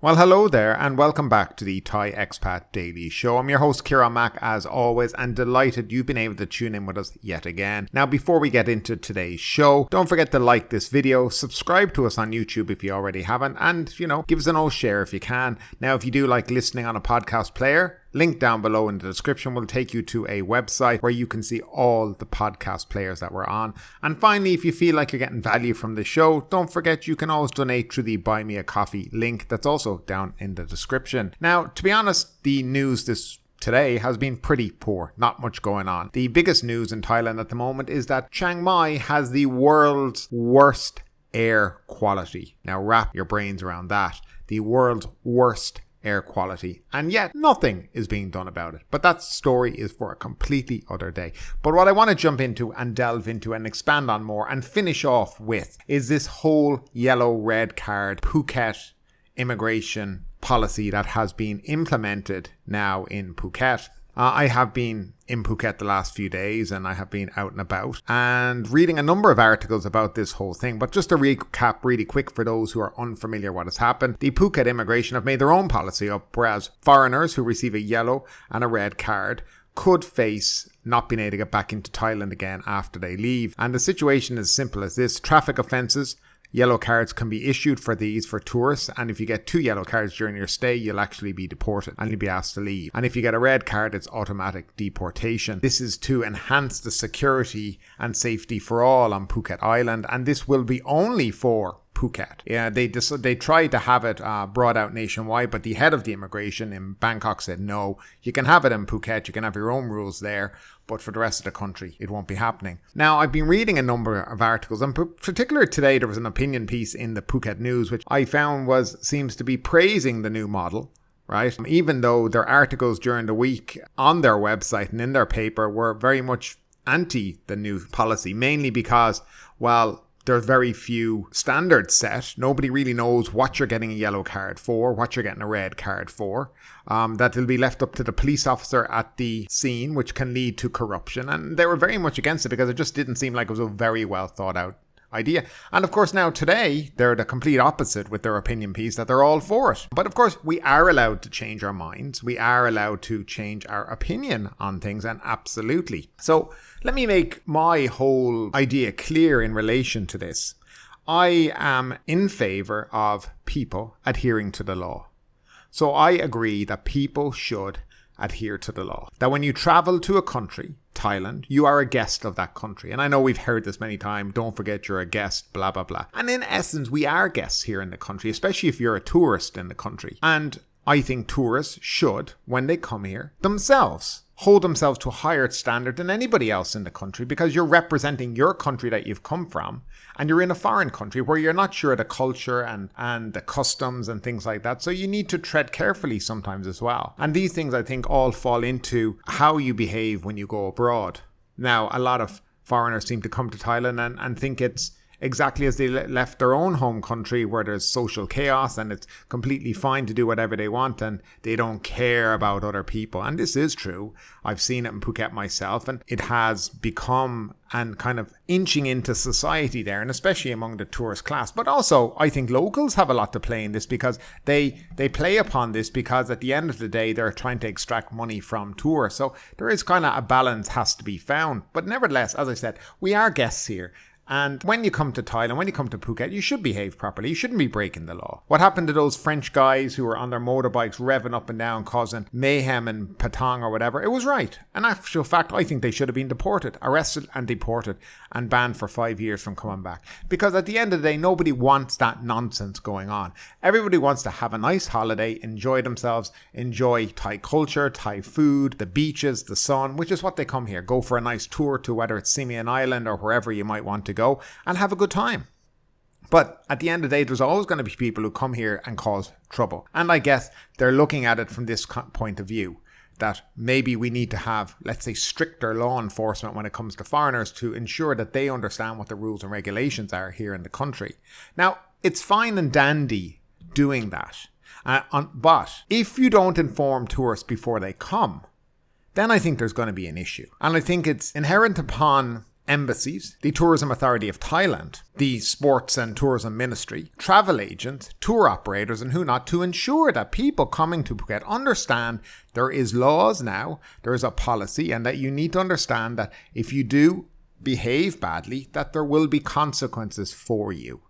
Well, hello there and welcome back to the Thai Expat Daily Show. I'm your host Kieran Mack as always and delighted you've been able to tune in with us yet again. Now, before we get into today's show, don't forget to like this video, subscribe to us on YouTube if you already haven't, and, give us an old share if you can. Now, if you do like listening on a podcast player, link down below in the description will take you to a website where you can see all the podcast players that we're on. And finally, if you feel like you're getting value from the show, don't forget you can always donate through the Buy Me a Coffee link that's also down in the description. Now, to be honest, the news today has been pretty poor. Not much going on. The biggest news in Thailand at the moment is that Chiang Mai has the world's worst air quality. Now, wrap your brains around that. The world's worst air quality, and yet nothing is being done about it. But that story is for a completely other day. But what I want to jump into and delve into and expand on more and finish off with is this whole yellow red card Phuket immigration policy that has been implemented now in Phuket. I have been in Phuket the last few days and I have been out and about and reading a number of articles about this whole thing. But just to recap really quick for those who are unfamiliar what has happened, the Phuket immigration have made their own policy up, whereas foreigners who receive a yellow and a red card could face not being able to get back into Thailand again after they leave. And the situation is simple as this: traffic offences. Yellow cards can be issued for these for tourists, and if you get 2 yellow cards during your stay, you'll actually be deported and you'll be asked to leave. And if you get a red card, it's automatic deportation. This is to enhance the security and safety for all on Phuket Island, and this will be only for Phuket. Yeah, they tried to have it brought out nationwide, but the head of the immigration in Bangkok said no, you can have it in Phuket, you can have your own rules there, but for the rest of the country it won't be happening. Now, I've been reading a number of articles, and particularly today there was an opinion piece in the Phuket News which I found seems to be praising the new model. Right? Even though their articles during the week on their website and in their paper were very much anti the new policy, mainly because, well, there's very few standards set. Nobody really knows what you're getting a yellow card for, what you're getting a red card for. That will be left up to the police officer at the scene, which can lead to corruption. And they were very much against it because it just didn't seem like it was a very well thought out idea. And of course now today they're the complete opposite with their opinion piece, that they're all for it. But of course we are allowed to change our minds. We are allowed to change our opinion on things, and absolutely. So let me make my whole idea clear in relation to this. I am in favor of people adhering to the law. So I agree that people should adhere to the law. That when you travel to a country, Thailand, you are a guest of that country. And I know we've heard this many times, don't forget you're a guest, blah, blah, blah. And in essence, we are guests here in the country, especially if you're a tourist in the country. And I think tourists should, when they come here, themselves hold themselves to a higher standard than anybody else in the country, because you're representing your country that you've come from, and you're in a foreign country where you're not sure of the culture and the customs and things like that. So you need to tread carefully sometimes as well. And these things, I think, all fall into how you behave when you go abroad. Now, a lot of foreigners seem to come to Thailand and think it's exactly as they left their own home country, where there's social chaos and it's completely fine to do whatever they want and they don't care about other people. And this is true. I've seen it in Phuket myself, and it has become and kind of inching into society there, and especially among the tourist class. But also I think locals have a lot to play in this, because they play upon this, because at the end of the day they're trying to extract money from tourists. So there is kind of a balance has to be found. But nevertheless, as I said, we are guests here. And when you come to Thailand, when you come to Phuket, you should behave properly. You shouldn't be breaking the law. What happened to those French guys who were on their motorbikes revving up and down, causing mayhem in Patong or whatever? It was right. In actual fact, I think they should have been deported, arrested and deported, and banned for 5 years from coming back. Because at the end of the day, nobody wants that nonsense going on. Everybody wants to have a nice holiday, enjoy themselves, enjoy Thai culture, Thai food, the beaches, the sun, which is what they come here. Go for a nice tour to whether it's Simeon Island or wherever you might want to go, and have a good time. But at the end of the day, there's always going to be people who come here and cause trouble. And I guess they're looking at it from this point of view, that maybe we need to have, let's say, stricter law enforcement when it comes to foreigners to ensure that they understand what the rules and regulations are here in the country. Now, it's fine and dandy doing that. But if you don't inform tourists before they come, then I think there's going to be an issue. And I think it's inherent upon embassies, the Tourism Authority of Thailand, the Sports and Tourism Ministry, travel agents, tour operators and who not, to ensure that people coming to Phuket understand there is laws now, there is a policy, and that you need to understand that if you do behave badly, that there will be consequences for you.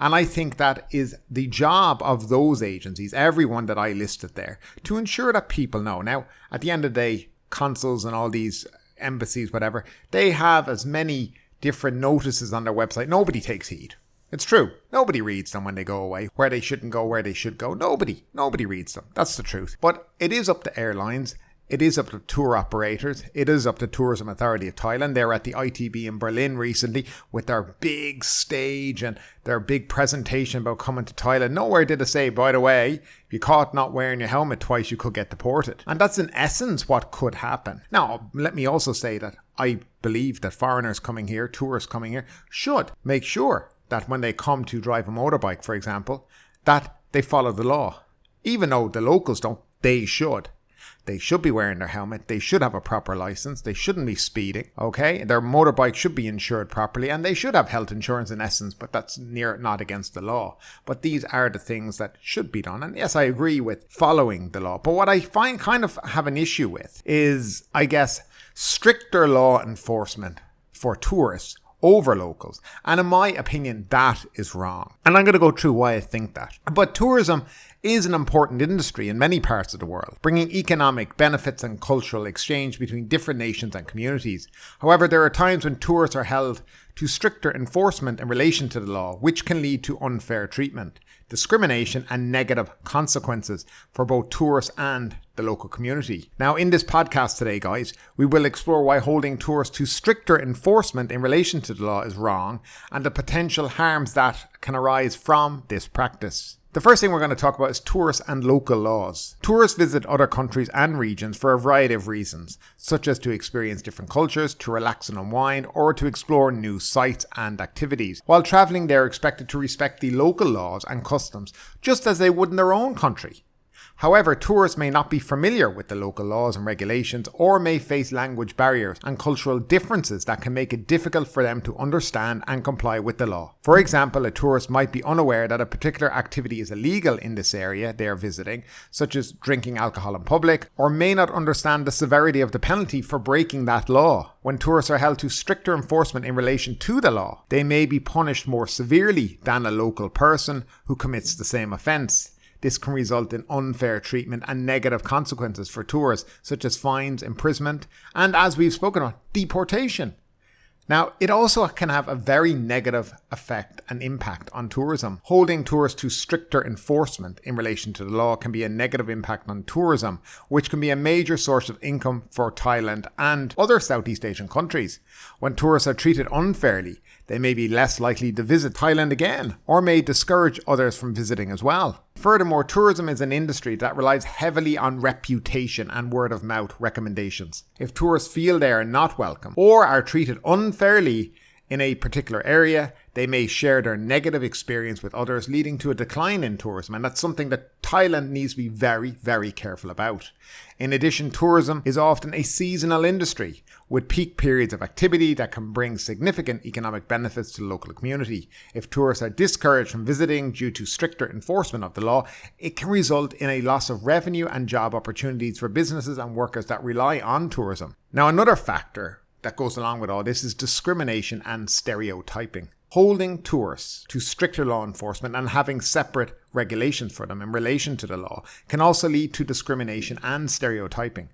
And I think that is the job of those agencies, everyone that I listed there, to ensure that people know. Now, at the end of the day, consuls and all these embassies, whatever, they have as many different notices on their website. Nobody takes heed. It's true. Nobody reads them when they go away, where they shouldn't go, where they should go. Nobody reads them. That's the truth. But it is up to airlines. It is up to tour operators. It is up to Tourism Authority of Thailand. They're at the ITB in Berlin recently with their big stage and their big presentation about coming to Thailand. Nowhere did they say, by the way, if you caught not wearing your helmet twice, you could get deported. And that's in essence what could happen. Now, let me also say that I believe that foreigners coming here, tourists coming here, should make sure that when they come to drive a motorbike, for example, that they follow the law. Even though the locals don't, they should. They should be wearing their helmet. They should have a proper license. They shouldn't be speeding, okay? Their motorbike should be insured properly, and they should have health insurance in essence, but that's not against the law. But these are the things that should be done. And yes, I agree with following the law. But what I find kind of have an issue with is, I guess, stricter law enforcement for tourists over locals. And in my opinion, that is wrong. And I'm going to go through why I think that. But tourism is an important industry in many parts of the world, bringing economic benefits and cultural exchange between different nations and communities. However, there are times when tourists are held to stricter enforcement in relation to the law, which can lead to unfair treatment, discrimination and negative consequences for both tourists and the local community. Now, in this podcast today, guys, we will explore why holding tourists to stricter enforcement in relation to the law is wrong and the potential harms that can arise from this practice. The first thing we're going to talk about is tourists and local laws. Tourists visit other countries and regions for a variety of reasons, such as to experience different cultures, to relax and unwind, or to explore new sites and activities. While travelling, they are expected to respect the local laws and customs, just as they would in their own country. However, tourists may not be familiar with the local laws and regulations or may face language barriers and cultural differences that can make it difficult for them to understand and comply with the law. For example, a tourist might be unaware that a particular activity is illegal in this area they are visiting, such as drinking alcohol in public, or may not understand the severity of the penalty for breaking that law. When tourists are held to stricter enforcement in relation to the law, they may be punished more severely than a local person who commits the same offence. This can result in unfair treatment and negative consequences for tourists, such as fines, imprisonment, and as we've spoken of, deportation. Now, it also can have a very negative effect and impact on tourism. Holding tourists to stricter enforcement in relation to the law can be a negative impact on tourism, which can be a major source of income for Thailand and other Southeast Asian countries. When tourists are treated unfairly, they may be less likely to visit Thailand again, or may discourage others from visiting as well. Furthermore, tourism is an industry that relies heavily on reputation and word-of-mouth recommendations. If tourists feel they are not welcome or are treated unfairly in a particular area, they may share their negative experience with others, leading to a decline in tourism. And that's something that Thailand needs to be very, very careful about. In addition, tourism is often a seasonal industry with peak periods of activity that can bring significant economic benefits to the local community. If tourists are discouraged from visiting due to stricter enforcement of the law, it can result in a loss of revenue and job opportunities for businesses and workers that rely on tourism. Now, another factor that goes along with all this is discrimination and stereotyping. Holding tourists to stricter law enforcement and having separate regulations for them in relation to the law can also lead to discrimination and stereotyping.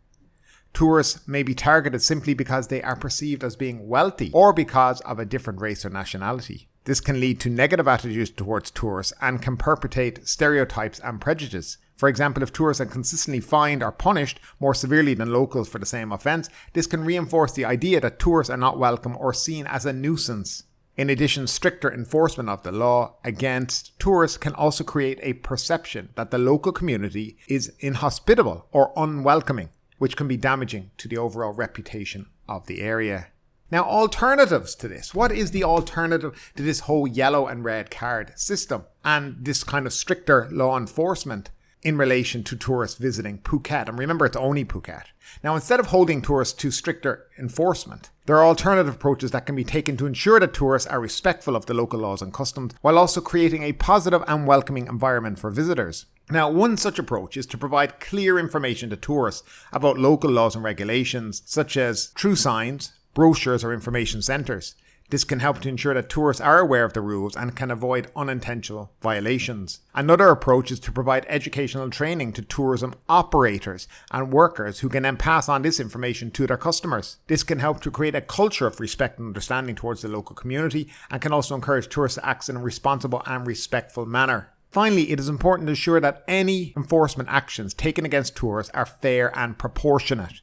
Tourists may be targeted simply because they are perceived as being wealthy or because of a different race or nationality. This can lead to negative attitudes towards tourists and can perpetuate stereotypes and prejudice. For example, if tourists are consistently fined or punished more severely than locals for the same offence, this can reinforce the idea that tourists are not welcome or seen as a nuisance. In addition, stricter enforcement of the law against tourists can also create a perception that the local community is inhospitable or unwelcoming, which can be damaging to the overall reputation of the area. Now, alternatives to this. What is the alternative to this whole yellow and red card system and this kind of stricter law enforcement in relation to tourists visiting Phuket? And remember, it's only Phuket. Now, instead of holding tourists to stricter enforcement, There are alternative approaches that can be taken to ensure that tourists are respectful of the local laws and customs, while also creating a positive and welcoming environment for visitors. Now, one such approach is to provide clear information to tourists about local laws and regulations, such as through signs, brochures or information centres. This can help to ensure that tourists are aware of the rules and can avoid unintentional violations. Another approach is to provide educational training to tourism operators and workers who can then pass on this information to their customers. This can help to create a culture of respect and understanding towards the local community and can also encourage tourists to act in a responsible and respectful manner. Finally, it is important to ensure that any enforcement actions taken against tourists are fair and proportionate.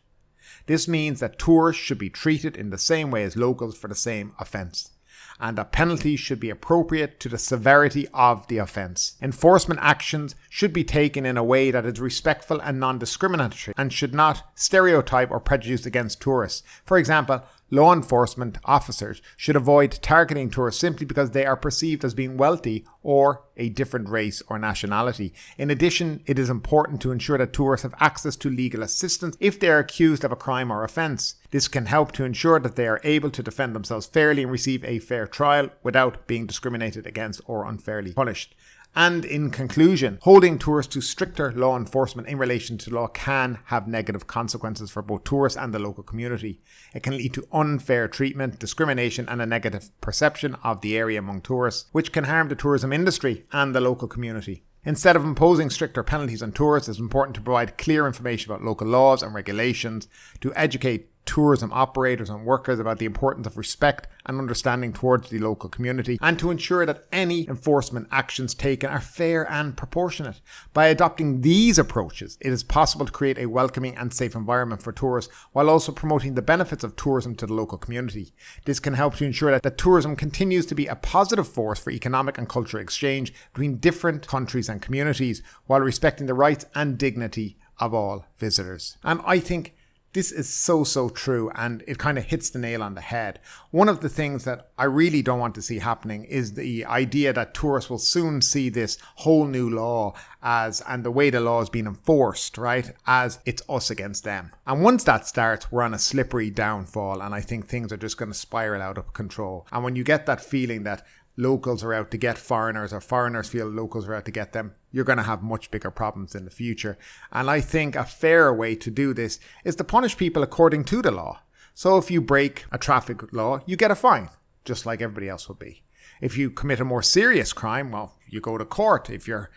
This means that tourists should be treated in the same way as locals for the same offence, and that penalties should be appropriate to the severity of the offence. Enforcement actions should be taken in a way that is respectful and non-discriminatory and should not stereotype or prejudice against tourists. For example, law enforcement officers should avoid targeting tourists simply because they are perceived as being wealthy or a different race or nationality. In addition, it is important to ensure that tourists have access to legal assistance if they are accused of a crime or offence. This can help to ensure that they are able to defend themselves fairly and receive a fair trial without being discriminated against or unfairly punished. And in conclusion, holding tourists to stricter law enforcement in relation to law can have negative consequences for both tourists and the local community. It can lead to unfair treatment, discrimination and a negative perception of the area among tourists, which can harm the tourism industry and the local community. Instead of imposing stricter penalties on tourists, it's important to provide clear information about local laws and regulations, to educate tourism operators and workers about the importance of respect and understanding towards the local community, and to ensure that any enforcement actions taken are fair and proportionate. By adopting these approaches, it is possible to create a welcoming and safe environment for tourists while also promoting the benefits of tourism to the local community. This can help to ensure that tourism continues to be a positive force for economic and cultural exchange between different countries and communities while respecting the rights and dignity of all visitors. And I think this is so true, and it kind of hits the nail on the head. One of the things that I really don't want to see happening is the idea that tourists will soon see this whole new law and the way the law is being enforced, right, as it's us against them. And once that starts, we're on a slippery downfall, and I think things are just going to spiral out of control. And when you get that feeling that locals are out to get foreigners or foreigners feel locals are out to get them, you're going to have much bigger problems in the future. And I think a fair way to do this is to punish people according to the law. So if you break a traffic law, you get a fine, just like everybody else would be. If you commit a more serious crime, well, you go to court. If you're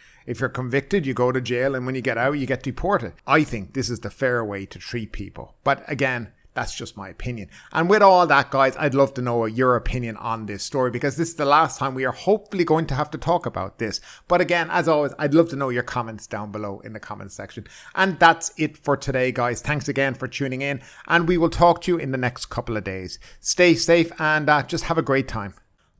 convicted, you go to jail, and when you get out, you get deported. I think this is the fair way to treat people. But again, that's just my opinion. And with all that, guys, I'd love to know your opinion on this story, because this is the last time we are hopefully going to have to talk about this. But again, as always, I'd love to know your comments down below in the comments section. And that's it for today, guys. Thanks again for tuning in, and we will talk to you in the next couple of days. Stay safe and just have a great time.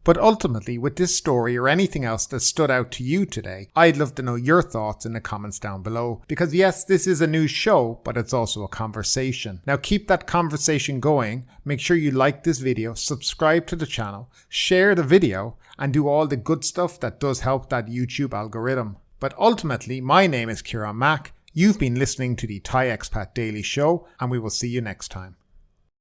But ultimately, with this story or anything else that stood out to you today, I'd love to know your thoughts in the comments down below. Because yes, this is a news show, but it's also a conversation. Now keep that conversation going. Make sure you like this video, subscribe to the channel, share the video, and do all the good stuff that does help that YouTube algorithm. But ultimately, my name is Kieran Mack. You've been listening to the Thai Expat Daily Show, and we will see you next time.